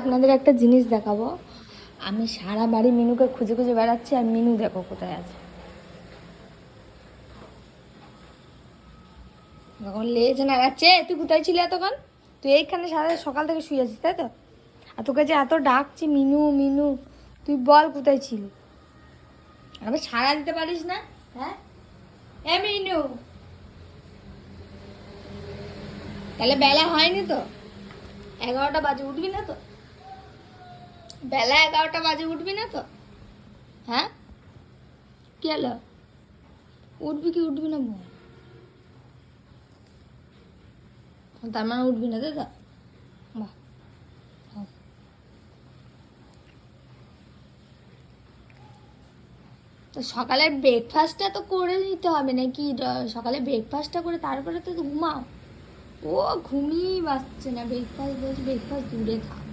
আপনাদের একটা জিনিস দেখাবো। আমি সারা বাড়ি মিনুকে খুঁজে খুঁজে বেড়াচ্ছি, আর মিনু দেখো কোথায় আছে। যখন লেজ নাড়াচ্ছে, তুই কোথায় ছিলি এতক্ষণ? তুই এইখানে সারা সকাল থেকে শুয়ে আছিস, তাই তো? আর তোকে যে এত ডাকছি মিনু মিনু, তুই বল কোথায় ছিলি? আবার সারা দিতে পারিস না? হ্যাঁ এ মিনু, তাহলে বেলা হয়নি তো? 11টা বাজে, উঠবি না তো? বেলা 11টা বাজে, উঠবি না তো? হ্যাঁ কি হলো? উঠবি কি উঠবি না বল? তার মানে উঠবি না, তাই তো? বাহ, হ্যাঁ। তো সকালের ব্রেকফাস্টটা তো করে নিতে হবে নাকি? সকালে ব্রেকফাস্টটা করে তারপরে তো ঘুমাও। ও ঘুমিয়ে বাসছে না, ব্রেকফাস্ট বলছি, ব্রেকফাস্ট দূরে থাক।